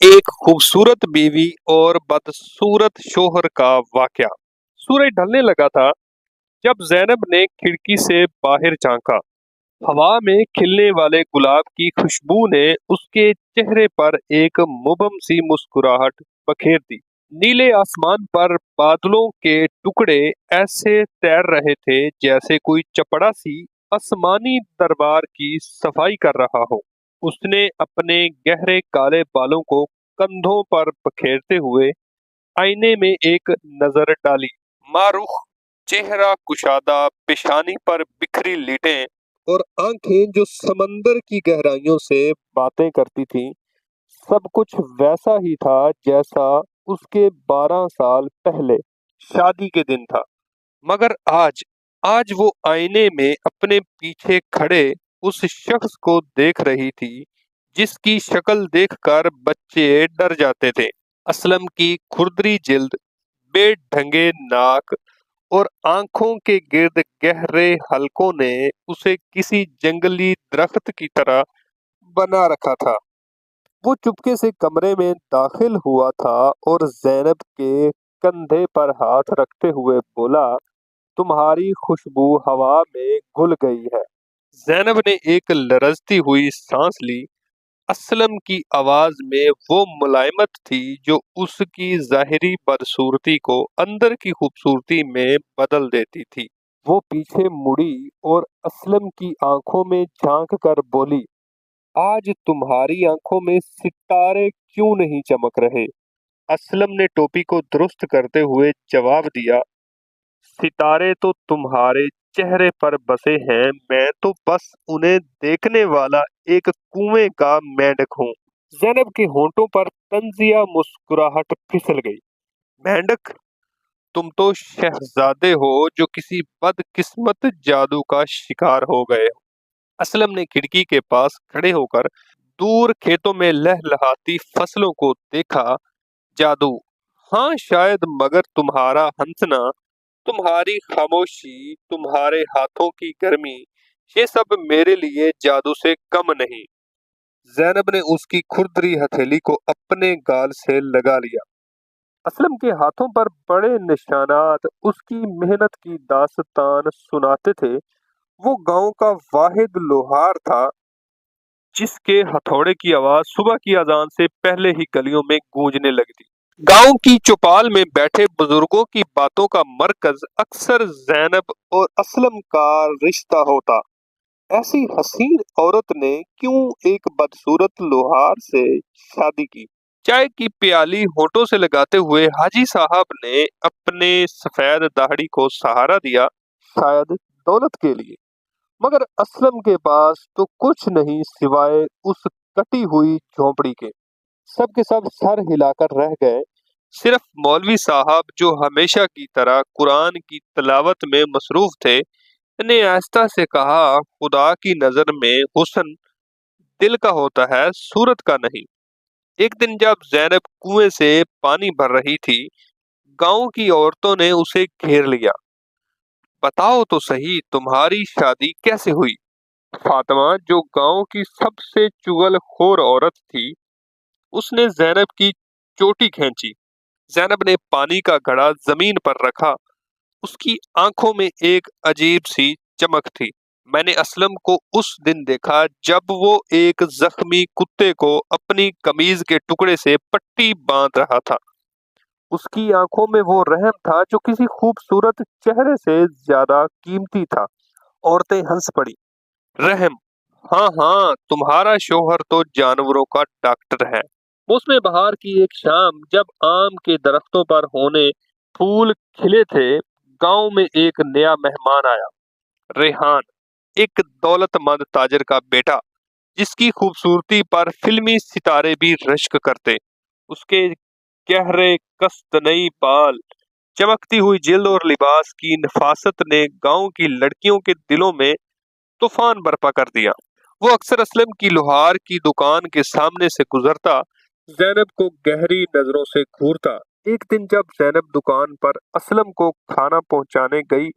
एक खूबसूरत बीवी और बदसूरत शोहर का वाकया। सूरज ढलने लगा था जब जैनब ने खिड़की से बाहर झांका। हवा में खिलने वाले गुलाब की खुशबू ने उसके चेहरे पर एक मुबम सी मुस्कुराहट बखेर दी। नीले आसमान पर बादलों के टुकड़े ऐसे तैर रहे थे जैसे कोई चपड़ा सी आसमानी दरबार की सफाई कर रहा हो। उसने अपने गहरे काले बालों को कंधों पर बखेरते हुए आईने में एक नजर डाली। मारूख चेहरा कुशादा, पेशानी पर बिखरी लीटें और आंखें जो समंदर की गहराइयों से बातें करती थीं। सब कुछ वैसा ही था जैसा उसके 12 साल पहले शादी के दिन था। मगर आज आज वो आईने में अपने पीछे खड़े उस शख्स को देख रही थी जिसकी शक्ल देखकर बच्चे डर जाते थे। असलम की खुरदरी जिल्द, बेढंगे नाक और आंखों के गिर्द गहरे हलकों ने उसे किसी जंगली दरख्त की तरह बना रखा था। वो चुपके से कमरे में दाखिल हुआ था और जैनब के कंधे पर हाथ रखते हुए बोला, तुम्हारी खुशबू हवा में घुल गई है। जैनब ने एक लरजती हुई सांस ली। असलम की आवाज में वो मुलायमत थी जो उसकी जाहिरी बदसूरती को अंदर की खूबसूरती में बदल देती थी। वो पीछे मुड़ी और असलम की आंखों में झांक कर बोली, आज तुम्हारी आंखों में सितारे क्यों नहीं चमक रहे? असलम ने टोपी को दुरुस्त करते हुए जवाब दिया, सितारे तो तुम्हारे चेहरे पर बसे हैं, मैं तो बस उन्हें देखने वाला एक कुएं का मेंढक हूँ। जैनब के होंठों पर तंजिया मुस्कुराहट फिसल गई। मेंढक? तुम तो शहजादे हो जो किसी बदकिस्मत जादू का शिकार हो गए हो। असलम ने खिड़की के पास खड़े होकर दूर खेतों में लहलहाती फसलों को देखा। जादू? हाँ शायद, मगर तुम्हारा हंसना, तुम्हारी खामोशी, तुम्हारे हाथों की गर्मी, ये सब मेरे लिए जादू से कम नहीं। जैनब ने उसकी खुरदरी हथेली को अपने गाल से लगा लिया। असलम के हाथों पर बड़े निशानात उसकी मेहनत की दास्तान सुनाते थे। वो गांव का वाहिद लोहार था जिसके हथौड़े की आवाज सुबह की अजान से पहले ही गलियों में गूंजने लगती। गांव की चौपाल में बैठे बुजुर्गों की बातों का मरकज अक्सर जैनब और असलम का रिश्ता होता। ऐसी हसीन औरत ने क्यों एक बदसूरत लोहार से शादी की? चाय की प्याली होठों से लगाते हुए हाजी साहब ने अपने सफेद दाढ़ी को सहारा दिया, शायद दौलत के लिए। मगर असलम के पास तो कुछ नहीं सिवाय उस कटी हुई झोंपड़ी के। सब के सब सर हिलाकर रह गए। सिर्फ मौलवी साहब जो हमेशा की तरह कुरान की तिलावत में मसरूफ थे ने आहिस्ता से कहा, खुदा की नजर में हुस्न दिल का होता है, सूरत का नहीं। एक दिन जब जैनब कुएं से पानी भर रही थी, गांव की औरतों ने उसे घेर लिया। बताओ तो सही, तुम्हारी शादी कैसे हुई? फातिमा, जो गांव की सबसे चुगलखोर औरत थी, उसने जैनब की चोटी खींची। जैनब ने पानी का घड़ा जमीन पर रखा। उसकी आंखों में एक अजीब सी चमक थी। मैंने असलम को उस दिन देखा जब वो एक जख्मी कुत्ते को अपनी कमीज के टुकड़े से पट्टी बांध रहा था। उसकी आंखों में वो रहम था जो किसी खूबसूरत चेहरे से ज्यादा कीमती था। औरतें हंस पड़ी। रहम? हाँ हाँ, तुम्हारा शोहर तो जानवरों का डॉक्टर है। मौसम बहार की एक शाम जब आम के दरख्तों पर होने फूल खिले थे, गांव में एक नया मेहमान आया। रेहान, एक दौलतमंद ताजर का बेटा जिसकी खूबसूरती पर फिल्मी सितारे भी रश्क करते। उसके गहरे कस्तनई बाल, चमकती हुई जिल्द और लिबास की नफासत ने गांव की लड़कियों के दिलों में तूफान बर्पा कर दिया। वो अक्सर असलम की लोहार की दुकान के सामने से गुजरता, जैनब को गहरी नजरों से घूरता। एक दिन जब जैनब दुकान पर असलम को खाना पहुंचाने गई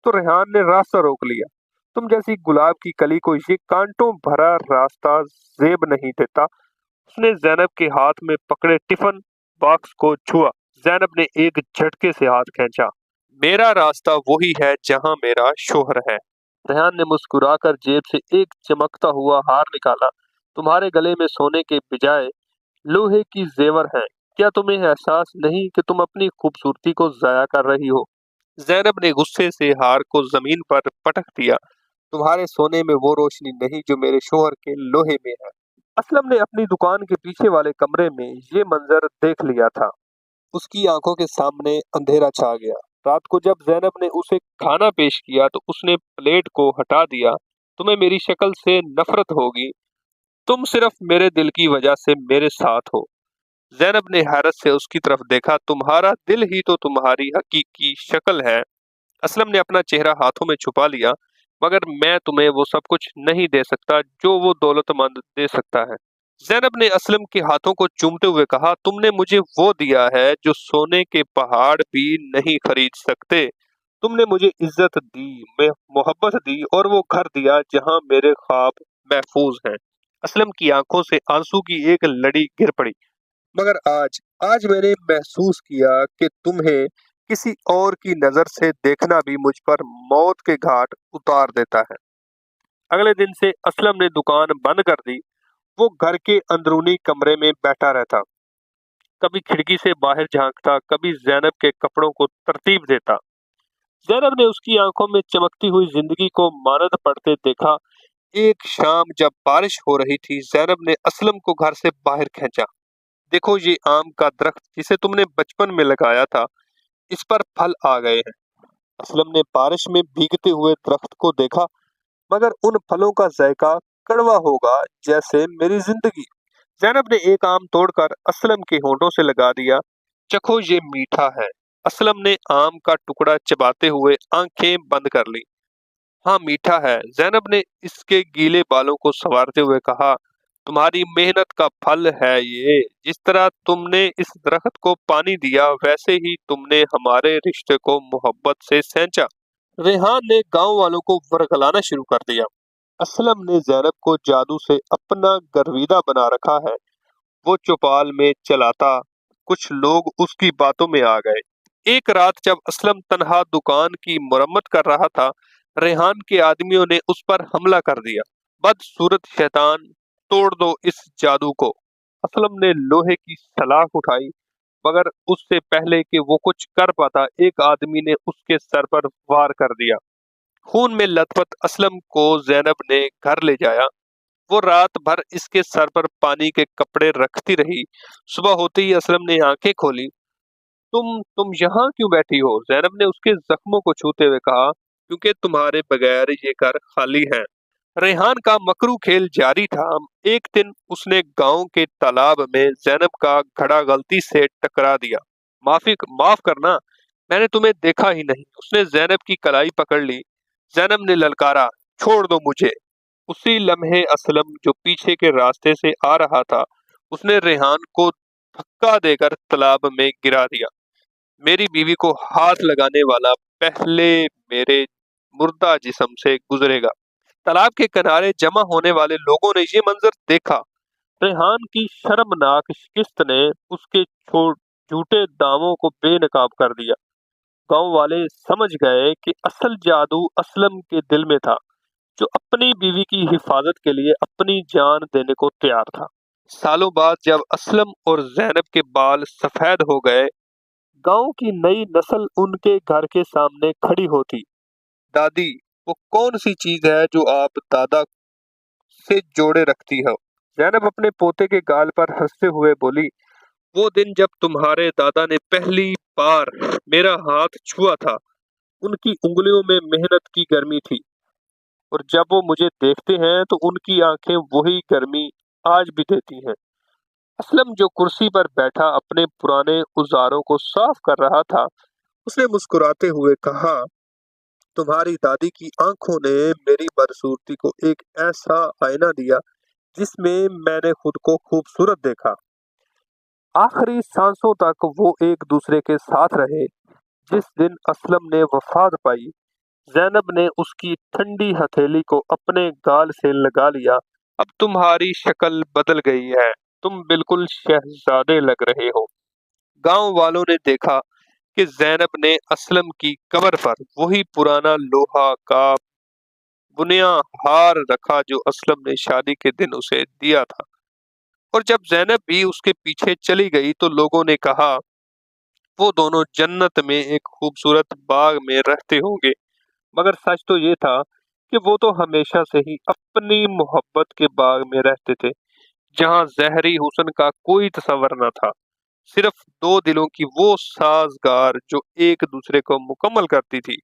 तो रेहान ने रास्ता रोक लिया। तुम जैसी गुलाब की कली को ये कांटों भरा रास्ता जेब नहीं देता। उसने जैनब के हाथ में पकड़े टिफिन बॉक्स को छुआ। जैनब ने एक झटके से हाथ खींचा। मेरा रास्ता वही है जहां मेरा शोहर है। रेहान ने मुस्कुराकर जेब से एक चमकता हुआ हार निकाला। तुम्हारे गले में सोने के बजाय लोहे की जेवर है। क्या तुम्हें एहसास नहीं कि तुम अपनी खूबसूरती को जाया कर रही हो? जैनब ने गुस्से से हार को जमीन पर पटक दिया। तुम्हारे सोने में वो रोशनी नहीं जो मेरे शोहर के लोहे में है। असलम ने अपनी दुकान के पीछे वाले कमरे में ये मंजर देख लिया था। उसकी आंखों के सामने अंधेरा छा गया। रात को जब जैनब ने उसे खाना पेश किया तो उसने प्लेट को हटा दिया। तुम्हें मेरी शक्ल से नफरत होगी। तुम सिर्फ मेरे दिल की वजह से मेरे साथ हो। जैनब ने हैरत से उसकी तरफ देखा। तुम्हारा दिल ही तो तुम्हारी हकीकी शक्ल है। असलम ने अपना चेहरा हाथों में छुपा लिया। मगर मैं तुम्हें वो सब कुछ नहीं दे सकता जो वो दौलतमंद दे सकता है। जैनब ने असलम के हाथों को चूमते हुए कहा, तुमने मुझे वो दिया है जो सोने के पहाड़ भी नहीं खरीद सकते। तुमने मुझे इज्जत दी, मैं मोहब्बत दी और वो घर दिया जहां मेरे ख्वाब महफूज हैं। असलम की आंखों से आंसू की एक लड़ी गिर पड़ी। मगर आज आज मैंने महसूस किया कि तुम्हें किसी और की नजर से देखना भी मुझ पर मौत के घाट उतार देता है। अगले दिन से असलम ने दुकान बंद कर दी। वो घर के अंदरूनी कमरे में बैठा रहता। कभी खिड़की से बाहर झांकता, कभी जैनब के कपड़ों को तरतीब देता। जैनब ने उसकी आंखों में चमकती हुई जिंदगी को मानद पड़ते देखा। एक शाम जब बारिश हो रही थी, जैनब ने असलम को घर से बाहर खींचा। देखो, ये आम का दरख्त जिसे तुमने बचपन में लगाया था, इस पर फल आ गए हैं। असलम ने बारिश में भीगते हुए दरख्त को देखा। मगर उन फलों का जायका कड़वा होगा जैसे मेरी जिंदगी। जैनब ने एक आम तोड़कर असलम के होंठों से लगा दिया। चखो, ये मीठा है। असलम ने आम का टुकड़ा चबाते हुए आंखें बंद कर ली। हाँ, मीठा है। जैनब ने इसके गीले बालों को संवारते हुए कहा, तुम्हारी मेहनत का फल है ये। जिस तरह तुमने इस दरख्त को पानी दिया, वैसे ही तुमने हमारे रिश्ते को मोहब्बत से सेंचा। रेहान ने गांव वालों को वरगलाना शुरू कर दिया। असलम ने जैनब को जादू से अपना गर्विदा बना रखा है। वो चौपाल में चलाता। कुछ लोग उसकी बातों में आ गए। एक रात जब असलम तन्हा दुकान की मुरम्मत कर रहा था, रेहान के आदमियों ने उस पर हमला कर दिया। बदसूरत शैतान, तोड़ दो इस जादू को। असलम ने लोहे की सलाख उठाई। मगर उससे पहले कि वो कुछ कर पाता, एक आदमी ने उसके सर पर वार कर दिया। खून में लथपथ असलम को जैनब ने घर ले जाया। वो रात भर इसके सर पर पानी के कपड़े रखती रही। सुबह होते ही असलम ने आंखें खोली। तुम यहाँ क्यों बैठी हो? जैनब ने उसके जख्मों को छूते हुए कहा, क्योंकि तुम्हारे बगैर ये घर खाली है। रेहान का मकरू खेल जारी था। एक दिन उसने गांव के तालाब में जैनब का घड़ा गलती से टकरा दिया। माफ करना, मैंने तुम्हें देखा ही नहीं। उसने जैनब की कलाई पकड़ ली। जैनब ने ललकारा, छोड़ दो मुझे। उसी लम्हे असलम जो पीछे के रास्ते से आ रहा था, उसने रेहान को धक्का देकर तालाब में गिरा दिया। मेरी बीवी को हाथ लगाने वाला पहले मेरे मुर्दा जिस्म से गुजरेगा। तालाब के किनारे जमा होने वाले लोगों ने ये मंजर देखा। रेहान की शर्मनाक शिकस्त ने उसके झूठे दावों को बेनकाब कर दिया। गांव वाले समझ गए कि असल जादू असलम के दिल में था, जो अपनी बीवी की हिफाजत के लिए अपनी जान देने को तैयार था। सालों बाद जब असलम और जैनब के बाल सफेद हो गए, गांव की नई नस्ल उनके घर के सामने खड़ी होती। दादी, वो कौन सी चीज है जो आप दादा से जोड़े रखती हो? जैनब अपने पोते के गाल पर हंसते हुए बोली, वो दिन जब तुम्हारे दादा ने पहली बार मेरा हाथ छुआ था। उनकी उंगलियों में मेहनत की गर्मी थी, और जब वो मुझे देखते हैं तो उनकी आंखें वही गर्मी आज भी देती हैं। असलम जो कुर्सी पर बैठा अपने पुराने औजारों को साफ कर रहा था, उसने मुस्कुराते हुए कहा, तुम्हारी दादी की आंखों ने मेरी बदसूरती को एक ऐसा आईना दिया जिसमें मैंने खुद को खूबसूरत देखा। आखिरी सांसों तक वो एक दूसरे के साथ रहे। जिस दिन असलम ने वफात पाई, जैनब ने उसकी ठंडी हथेली को अपने गाल से लगा लिया। अब तुम्हारी शक्ल बदल गई है। تم بالکل شہزادے لگ رہے ہو۔ گاؤں والوں نے دیکھا کہ زینب نے اسلم کی قبر پر وہی پرانا لوہا کا بنیا ہار رکھا جو اسلم نے شادی کے دن اسے دیا تھا، اور جب زینب بھی اس کے پیچھے چلی گئی تو لوگوں نے کہا وہ دونوں جنت میں ایک خوبصورت باغ میں رہتے ہوں گے، مگر سچ تو یہ تھا کہ وہ تو ہمیشہ سے ہی اپنی محبت کے باغ میں رہتے تھے، جہاں ظاہری حسن کا کوئی تصور نہ تھا، صرف دو دلوں کی وہ سازگار جو ایک دوسرے کو مکمل کرتی تھی۔